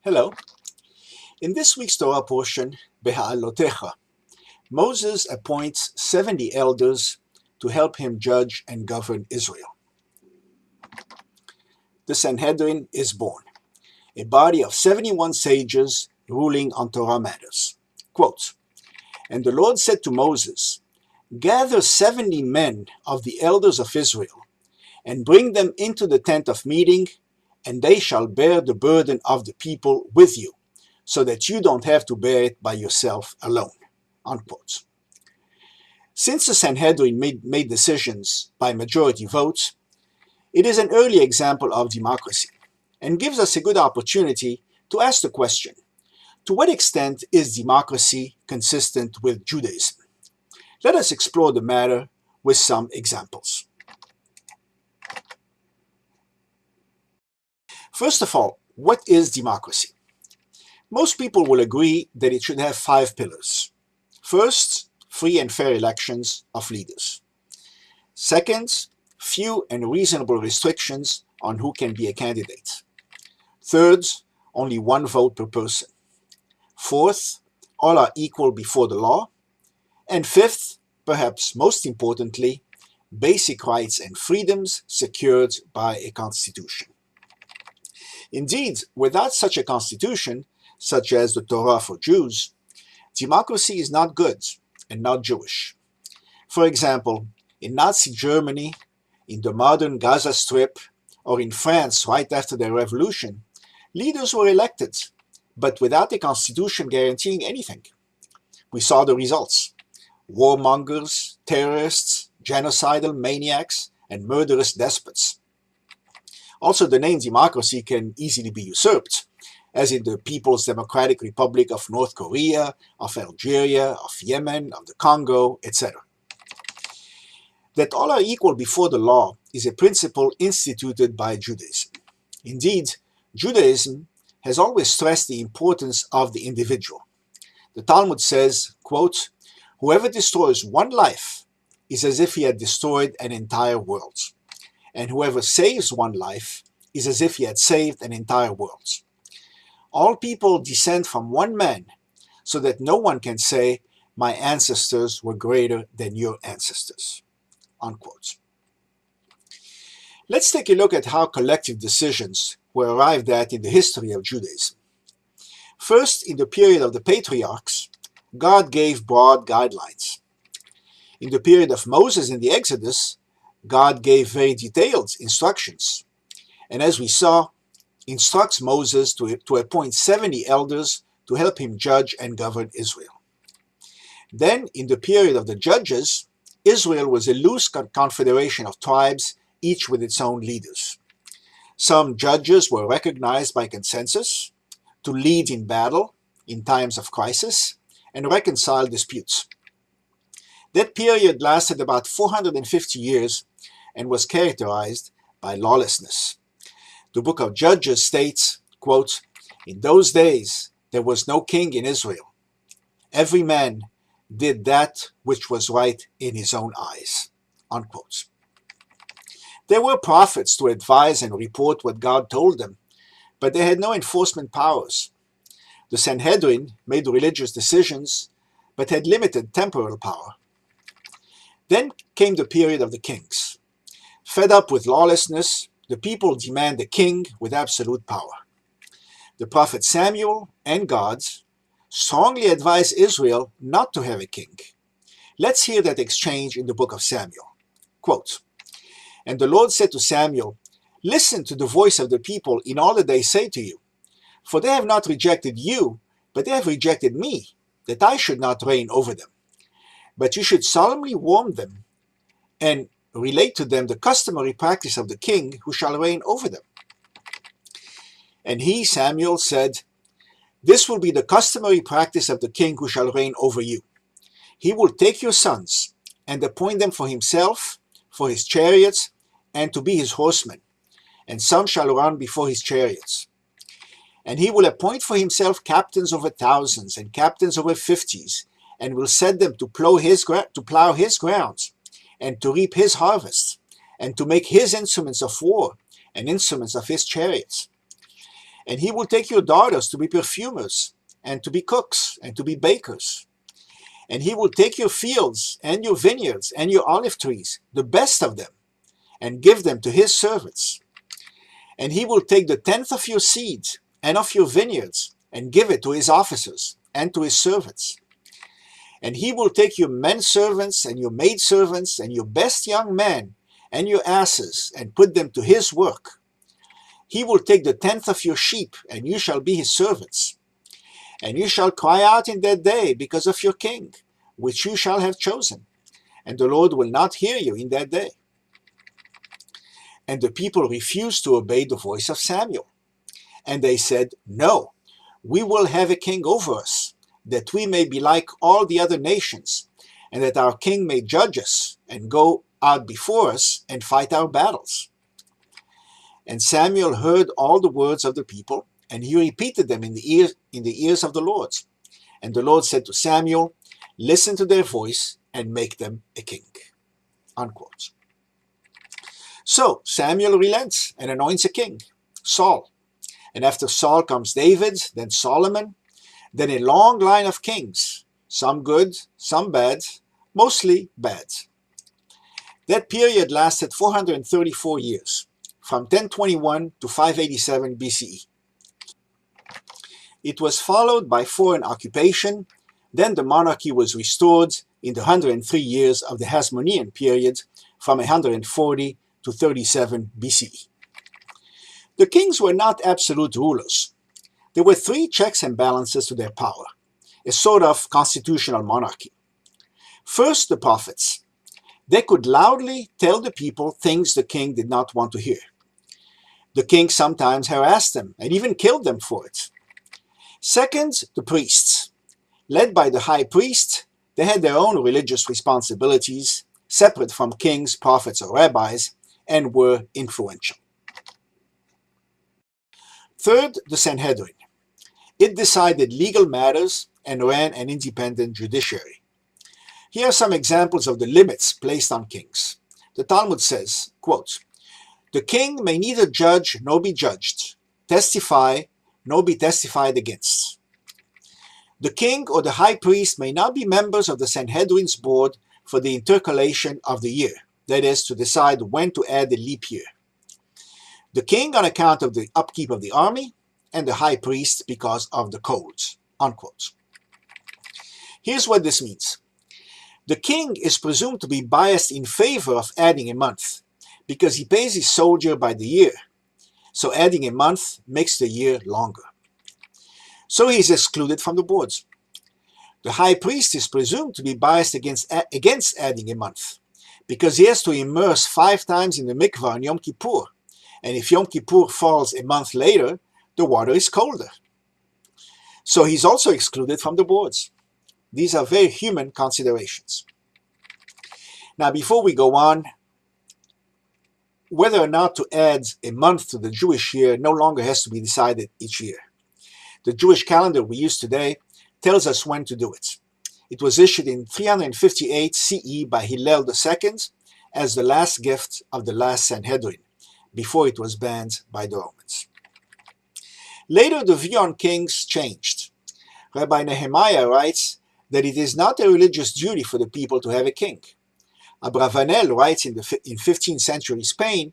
Hello. In this week's Torah portion, Behaalotecha, Moses appoints 70 elders to help him judge and govern Israel. The Sanhedrin is born, a body of 71 sages ruling on Torah matters. Quote, "And the Lord said to Moses, Gather 70 men of the elders of Israel, and bring them into the tent of meeting, and they shall bear the burden of the people with you, so that you don't have to bear it by yourself alone." Unquote. Since the Sanhedrin made decisions by majority votes, it is an early example of democracy and gives us a good opportunity to ask the question, to what extent is democracy consistent with Judaism? Let us explore the matter with some examples. First of all, what is democracy? Most people will agree that it should have 5 pillars. First, free and fair elections of leaders. Second, few and reasonable restrictions on who can be a candidate. Third, only one vote per person. Fourth, all are equal before the law. And fifth, perhaps most importantly, basic rights and freedoms secured by a constitution. Indeed, without such a constitution, such as the Torah for Jews, democracy is not good and not Jewish. For example, in Nazi Germany, in the modern Gaza Strip, or in France right after the revolution, leaders were elected, but without a constitution guaranteeing anything. We saw the results: warmongers, terrorists, genocidal maniacs, and murderous despots. Also, the name democracy can easily be usurped, as in the People's Democratic Republic of North Korea, of Algeria, of Yemen, of the Congo, etc. That all are equal before the law is a principle instituted by Judaism. Indeed, Judaism has always stressed the importance of the individual. The Talmud says, quote, "Whoever destroys one life is as if he had destroyed an entire world. And whoever saves one life is as if he had saved an entire world. All people descend from one man, so that no one can say, 'My ancestors were greater than your ancestors.'" Unquote. Let's take a look at how collective decisions were arrived at in the history of Judaism. First, in the period of the patriarchs, God gave broad guidelines. In the period of Moses in the Exodus, God gave very detailed instructions, and as we saw, instructs Moses to appoint 70 elders to help him judge and govern Israel. Then, in the period of the judges, Israel was a loose confederation of tribes, each with its own leaders. Some judges were recognized by consensus to lead in battle in times of crisis and reconcile disputes. That period lasted about 450 years and was characterized by lawlessness. The book of Judges states, quote, "In those days there was no king in Israel. Every man did that which was right in his own eyes." Unquote. There were prophets to advise and report what God told them, but they had no enforcement powers. The Sanhedrin made religious decisions, but had limited temporal power. Then came the period of the kings. Fed up with lawlessness, the people demand a king with absolute power. The prophet Samuel and God strongly advise Israel not to have a king. Let's hear that exchange in the book of Samuel. Quote, "And the Lord said to Samuel, Listen to the voice of the people in all that they say to you. For they have not rejected you, but they have rejected me, that I should not reign over them. But you should solemnly warn them and relate to them the customary practice of the king who shall reign over them." And he, Samuel, said, "This will be the customary practice of the king who shall reign over you. He will take your sons and appoint them for himself, for his chariots, and to be his horsemen, and some shall run before his chariots. And he will appoint for himself captains over thousands and captains over 50s, and will set them to plow his grounds, and to reap his harvest, and to make his instruments of war and instruments of his chariots. And he will take your daughters to be perfumers, and to be cooks, and to be bakers. And he will take your fields, and your vineyards, and your olive trees, the best of them, and give them to his servants. And he will take the tenth of your seeds, and of your vineyards, and give it to his officers, and to his servants. And he will take your men servants, and your maid servants, and your best young men, and your asses, and put them to his work. He will take the tenth of your sheep, and you shall be his servants. And you shall cry out in that day because of your king, which you shall have chosen. And the Lord will not hear you in that day. And the people refused to obey the voice of Samuel. And they said, No, we will have a king over us, that we may be like all the other nations, and that our king may judge us, and go out before us, and fight our battles. And Samuel heard all the words of the people, and he repeated them in the ears of the Lord. And the Lord said to Samuel, Listen to their voice, and make them a king. Unquote. So Samuel relents and anoints a king, Saul. And after Saul comes David, then Solomon, then a long line of kings, some good, some bad, mostly bad. That period lasted 434 years, from 1021 to 587 BCE. It was followed by foreign occupation, then the monarchy was restored in the 103 years of the Hasmonean period, from 140 to 37 BCE. The kings were not absolute rulers. There were three checks and balances to their power, a sort of constitutional monarchy. First, the prophets. They could loudly tell the people things the king did not want to hear. The king sometimes harassed them and even killed them for it. Second, the priests. Led by the high priest, they had their own religious responsibilities, separate from kings, prophets, or rabbis, and were influential. Third, the Sanhedrin. It decided legal matters and ran an independent judiciary. Here are some examples of the limits placed on kings. The Talmud says, quote, The king may neither judge nor be judged, testify nor be testified against. The king or the high priest may not be members of the Sanhedrin's board for the intercalation of the year, that is, to decide when to add a leap year. The king on account of the upkeep of the army, and the high priest because of the codes. Unquote. Here's what this means. The king is presumed to be biased in favor of adding a month, because he pays his soldier by the year, so adding a month makes the year longer. So he is excluded from the boards. The high priest is presumed to be biased against adding a month, because he has to immerse 5 times in the mikvah on Yom Kippur, and if Yom Kippur falls a month later, the water is colder. So he's also excluded from the boards. These are very human considerations. Now, before we go on, whether or not to add a month to the Jewish year no longer has to be decided each year. The Jewish calendar we use today tells us when to do it. It was issued in 358 CE by Hillel II as the last gift of the last Sanhedrin, before it was banned by the Romans. Later, the view on kings changed. Rabbi Nehemiah writes that it is not a religious duty for the people to have a king. Abravanel writes in 15th century Spain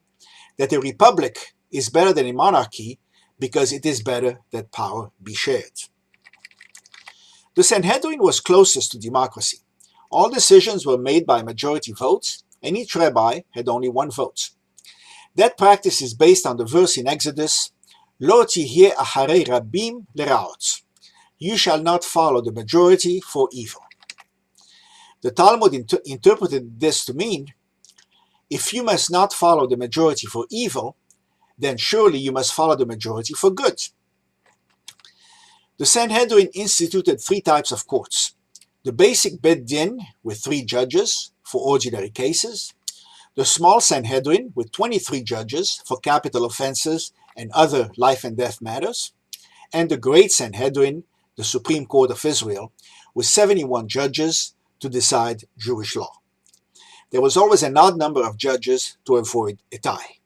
that a republic is better than a monarchy because it is better that power be shared. The Sanhedrin was closest to democracy. All decisions were made by majority votes, and each rabbi had only one vote. That practice is based on the verse in Exodus, Lo tihyeh acharei rabim leraot. You shall not follow the majority for evil. The Talmud interpreted this to mean, if you must not follow the majority for evil, then surely you must follow the majority for good. The Sanhedrin instituted 3 types of courts. The basic Beit Din with 3 judges for ordinary cases, the small Sanhedrin with 23 judges for capital offenses and other life and death matters, and the Great Sanhedrin, the Supreme Court of Israel, with 71 judges to decide Jewish law. There was always an odd number of judges to avoid a tie.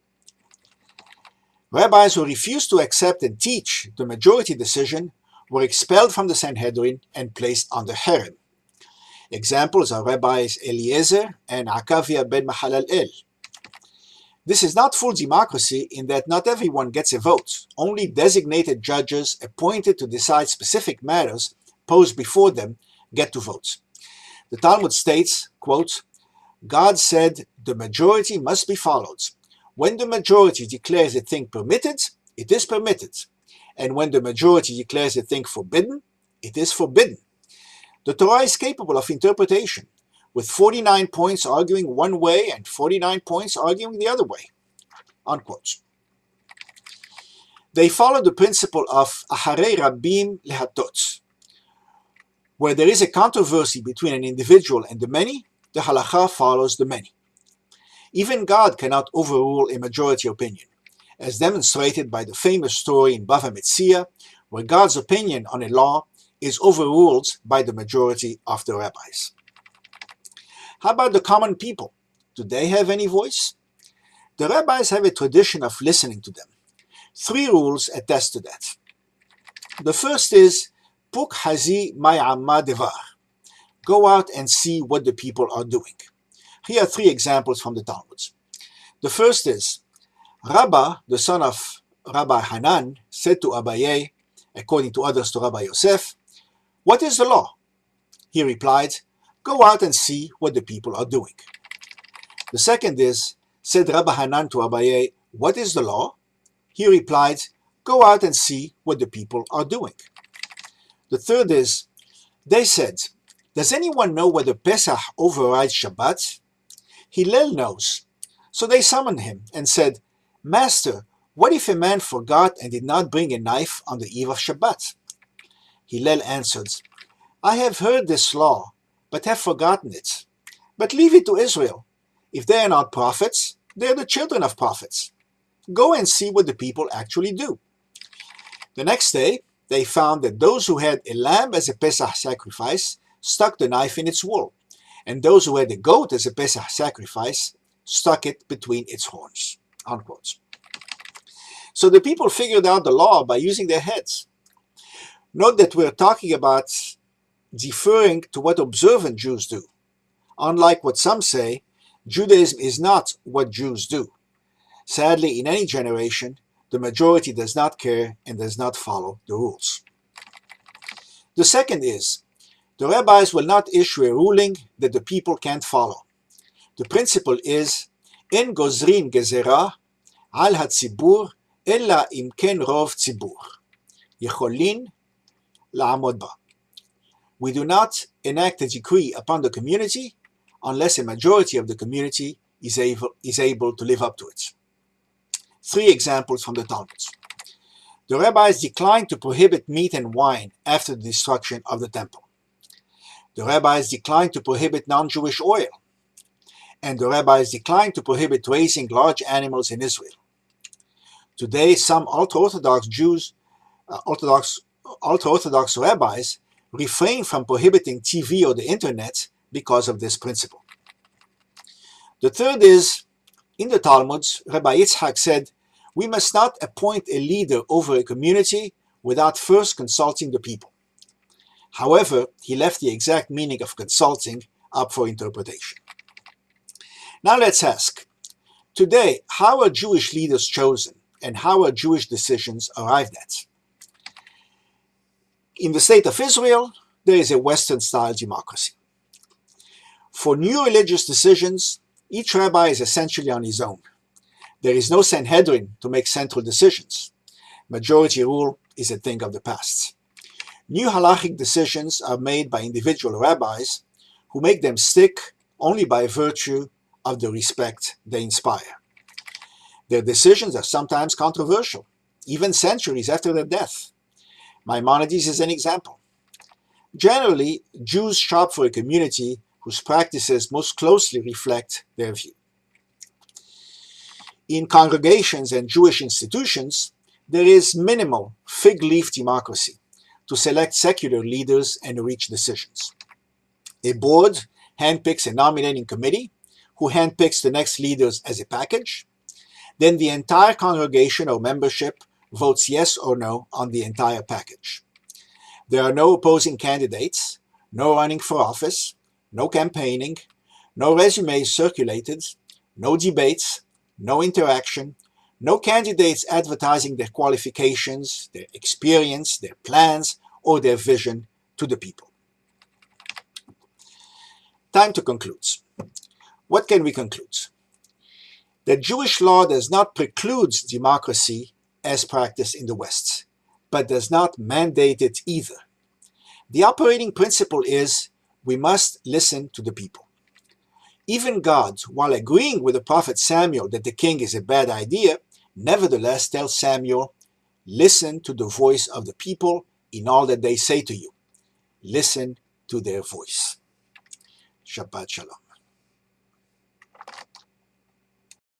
Rabbis who refused to accept and teach the majority decision were expelled from the Sanhedrin and placed under herem. Examples are Rabbis Eliezer and Akavia ben Mahalalel. This is not full democracy in that not everyone gets a vote. Only designated judges appointed to decide specific matters posed before them get to vote. The Talmud states, quote, God said the majority must be followed. When the majority declares a thing permitted, it is permitted. And when the majority declares a thing forbidden, it is forbidden. The Torah is capable of interpretation, with 49 points arguing one way and 49 points arguing the other way. Unquote. They follow the principle of Aharei Rabim Lehatot. Where there is a controversy between an individual and the many, the halacha follows the many. Even God cannot overrule a majority opinion, as demonstrated by the famous story in Bava Metzia, where God's opinion on a law is overruled by the majority of the rabbis. How about the common people? Do they have any voice? The rabbis have a tradition of listening to them. 3 rules attest to that. The first is, Puk hazi ma'amma devar. Go out and see what the people are doing. Here are 3 examples from the Talmud. The first is, Rabbah, the son of Rabbi Hanan, said to Abaye, according to others to Rabbi Yosef, what is the law? He replied, go out and see what the people are doing. The second is, said Rabbi Hanan to Abaye, what is the law? He replied, go out and see what the people are doing. The third is, they said, does anyone know whether Pesach overrides Shabbat? Hillel knows. So they summoned him and said, Master, what if a man forgot and did not bring a knife on the eve of Shabbat? Hillel answered, I have heard this law, but have forgotten it. But leave it to Israel. If they are not prophets, they are the children of prophets. Go and see what the people actually do. The next day, they found that those who had a lamb as a Pesach sacrifice stuck the knife in its wool, and those who had a goat as a Pesach sacrifice stuck it between its horns. Unquote. So the people figured out the law by using their heads. Note that we're talking about deferring to what observant Jews do. Unlike what some say, Judaism is not what Jews do. Sadly, in any generation, the majority does not care and does not follow the rules. The second is, the rabbis will not issue a ruling that the people can't follow. The principle is, En gozrin gezerah al hatzibur ella im ken rov tzibur. Yecholin la'amod ba. We do not enact a decree upon the community unless a majority of the community is able to live up to it. 3 examples from the Talmud. The rabbis declined to prohibit meat and wine after the destruction of the temple. The rabbis declined to prohibit non-Jewish oil. And the rabbis declined to prohibit raising large animals in Israel. Today, some ultra-Orthodox ultra-Orthodox rabbis refrain from prohibiting TV or the internet because of this principle. The third is, in the Talmud, Rabbi Yitzhak said, we must not appoint a leader over a community without first consulting the people. However, he left the exact meaning of consulting up for interpretation. Now let's ask, today, how are Jewish leaders chosen and how are Jewish decisions arrived at? In the state of Israel, there is a Western-style democracy. For new religious decisions, each rabbi is essentially on his own. There is no Sanhedrin to make central decisions. Majority rule is a thing of the past. New halachic decisions are made by individual rabbis who make them stick only by virtue of the respect they inspire. Their decisions are sometimes controversial, even centuries after their death. Maimonides is an example. Generally, Jews shop for a community whose practices most closely reflect their view. In congregations and Jewish institutions, there is minimal fig leaf democracy to select secular leaders and reach decisions. A board handpicks a nominating committee who handpicks the next leaders as a package. then the entire congregation or membership votes yes or no on the entire package. There are no opposing candidates, no running for office, no campaigning, no resumes circulated, no debates, no interaction, no candidates advertising their qualifications, their experience, their plans, or their vision to the people. Time to conclude. What can we conclude? That Jewish law does not preclude democracy as practiced in the West, but does not mandate it either. The operating principle is we must listen to the people. Even God, while agreeing with the prophet Samuel that the king is a bad idea, nevertheless tells Samuel, listen to the voice of the people in all that they say to you. Listen to their voice. Shabbat Shalom.